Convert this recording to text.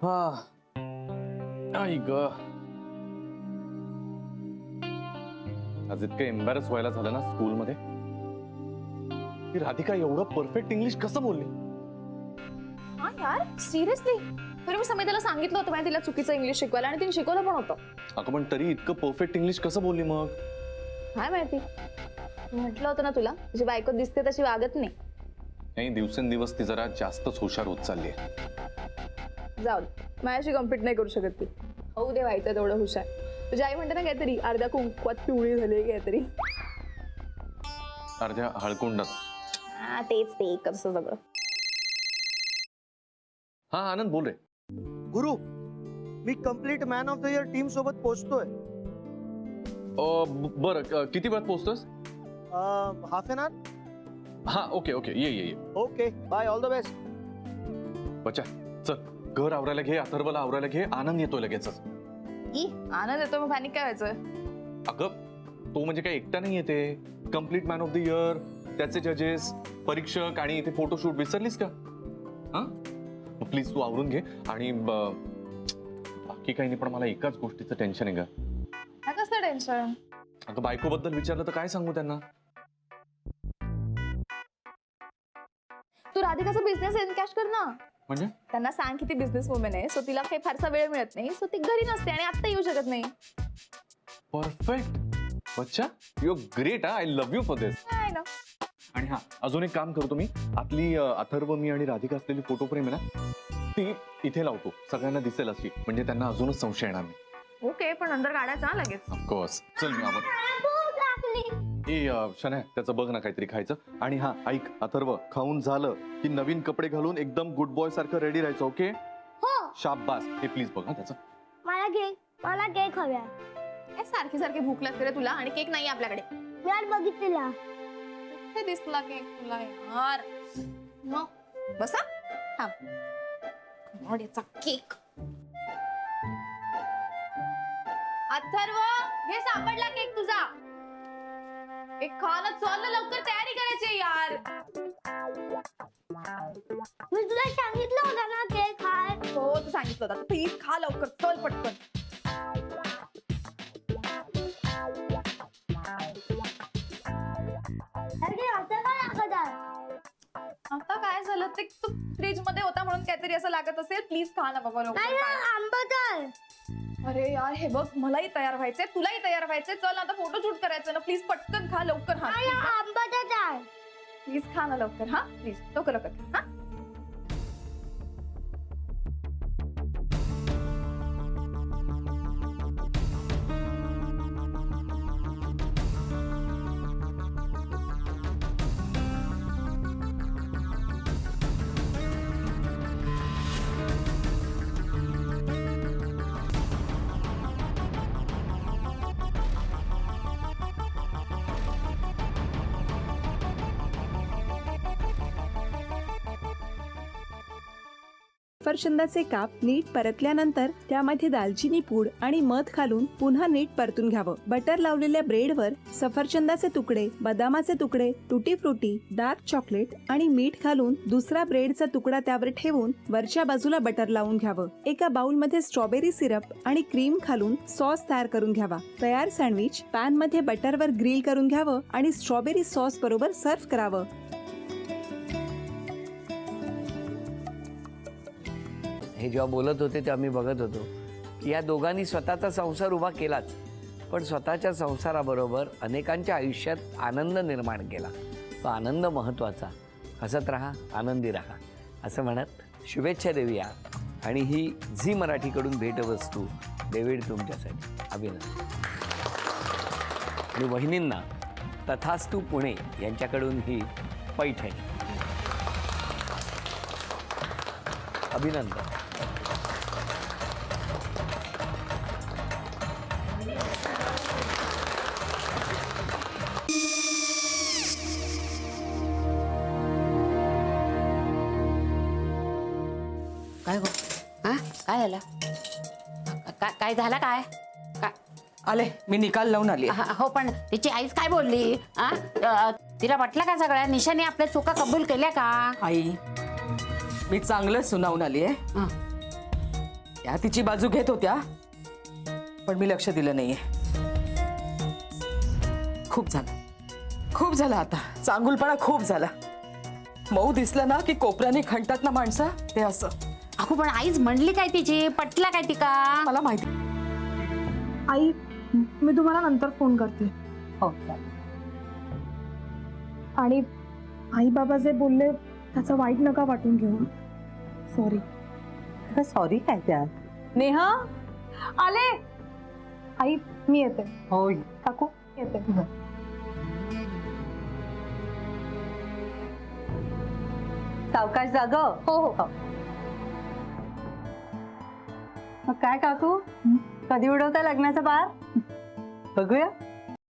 हा आई ग, आज इतकं एम्बॅरस व्हायला झालं ना स्कूल मध्ये. ती राधिका एवढं परफेक्ट इंग्लिश कसं बोलली? हा यार सिरियसली, तर मी समितीला सांगितलं होतं माहिती तिला चुकीचं इंग्लिश शिकवायला आणि तिने शिकवलं पण होतं. अगं पण तरी इतकं परफेक्ट इंग्लिश कसं बोलली मग? काय माहिती, म्हटलं होतं ना तुला तुझी बायको दिसते तशी वागत नाही. नाही, दिवसेंदिवस ती जरा जास्तच हुशार होत चालली आहे. जाऊ दे, माझ्याशी कम्प्लीट नाही करू शकत ती. होऊ दे व्हायचं तेवढं हुशार. तुझी आई म्हणते ना काहीतरी अर्ध्या कुंकवात पिवळी झाली काहीतरी. अर्ध्या हळकुंडात. हा तेच ते कसं सगळं. हा आनंद बोल रे. गुरु, मी complete man of the year team सोबत पोहोचतोय. बरं, किती वेळात पोहोचतोस? Half an hour. हा ओके ओके, ये ये ये. Okay bye, all the best. बच्चा चल, घर आवरायला घे, अथर्वला आवरायला घे, आनंद येतोय लगेचच. ई आनंद येतो मग पॅनिक काय व्हायचं? अगं तो म्हणजे काय एकटा नाही येते. Complete man of the year, त्याचे जजेस, परीक्षक आणि इथे फोटोशूट विसरलीस का? हा प्लीज तू आवरून घे. आणि बाकी काही नाही, पण मला एकाच गोष्टीचं टेन्शन आहे ग. कसलं टेन्शन? अगं बायको बद्दल विचारलं तर काय सांगू त्यांना? तू राधिकाचा बिझनेस एनकॅश कर ना. म्हणजे त्यांना सांग की ती बिझनेस वुमन आहे, सो तिला काही फारसा वेळ मिळत नाही, सो ती घरी नसते आणि आता येऊ शकत नाही. परफेक्ट बच्चा, you great. I love you for this. काय ना. आणि हा अजून एक काम करतो मी, आतली अथर्व मी आणि राधिका असलेली फोटो फ्रेम आहे ना, ती इथे लावतो. सगळ्यांना दिसेल अशी, म्हणजे त्यांना अजूनच संशय येणार नाही. ओके, पण नंतर काढायचा ना लगेच. ऑफकोर्स. चल मी आवर. शनाय त्याचं बघ ना काहीतरी खायचं. आणि हा ऐक अथर्व, खाऊन झालं की नवीन कपडे घालून एकदम गुड बॉय सारखं रेडी राहायचं. ओके? हो. शाबास. हे प्लीज बघ हा त्याचं. मला केक हव्या. सारखी सारखी भूक लागते रे तुला, आणि केक नाही आपल्याकडे. यार बघितलेला. कुठे दिसला केक तुला यार? मग बसा. हा याचा केक. अथर्व, हे सापडला केक तुझा. एक खाना, चल ना लवकर तयारी करायची यार. मी तुला सांगितलं होतं ना केक खाय. हो तू सांगितलं होतं, प्लीज खा लवकर, चल पटकन. अरे आता काय लागत आहे? आता काय झालं ते, तू फ्रीज मध्ये होता म्हणून काहीतरी असं लागत असेल. प्लीज खा ना बाबा लवकर. नाही आंबट आहे. अरे यार हे बघ, मलाही तयार व्हायचंय, तुलाही तयार व्हायचंय. चल आता फोटो शूट करायचं ना, प्लीज पटकन खा लवकर. हा नाही आंबटच आहे. प्लीज खा ना लवकर. हा प्लीज लवकर लवकर. हा सफरचंदाचे काप नीट परतल्यानंतर त्यामध्ये दालचिनी पूड आणि मध घालून पुन्हा नीट परतून घ्यावं. बटर लावलेल्या ब्रेडवर सफरचंदाचे तुकडे, बदामाचे तुकडे, टुटी फ्रुटी, डार्क चॉकलेट आणि मीठ घालून दुसरा ब्रेडचा तुकडा त्यावर ठेवून वरच्या बाजूला बटर लावून घ्यावं. एका बाउलमध्ये स्ट्रॉबेरी सिरप आणि क्रीम घालून सॉस तयार करून घ्यावा. तयार सँडविच पॅन मध्ये बटरवर ग्रिल करून घ्यावं आणि स्ट्रॉबेरी सॉस बरोबर सर्व्ह करावं. हे जेव्हा बोलत होते तेव्हा मी बघत होतो की या दोघांनी स्वतःचा संसार उभा केलाच, पण स्वतःच्या संसाराबरोबर अनेकांच्या आयुष्यात आनंद निर्माण केला. तो आनंद महत्त्वाचा. हसत राहा, आनंदी राहा असं म्हणत शुभेच्छा देऊया. आणि ही झी मराठीकडून भेटवस्तू डेव्हिड तुमच्यासाठी. अभिनंदन. आणि वहिनींना तथास्तू पुणे यांच्याकडून ही पैठणी. अभिनंदन. काय गो? हा काय झालं? काय झालं काय? आले, मी निकाल लावून आली. हो पण तिची आईच काय बोलली? तिला वाटलं का सगळ्या निशाने आपल्या चुका कबूल केल्या का? आई, मी चांगलं सुनावून आली आहे. त्या तिची बाजू घेत होत्या, पण मी लक्ष दिलं नाहीये. खूप झालं आता. चांगुलपणा खूप झाला. मऊ दिसलं ना की कोपऱ्याने खणतात ना माणसं, ते असं. अगो पण आईच म्हणली काय तिची, पटला काय ती का? मला माहिती. आई मी तुम्हाला नंतर फोन करते. हो, आणि आई बाबा जे बोलले त्याचं वाईट नका वाटून घेऊ. सॉरी. सॉरी काय त्या? नेहा आले. आई मी येते. हो काकू येते. सावकाश जाग. हो हो. मग काय काकू, कधी उडवता लग्नाचा बार? बघूया.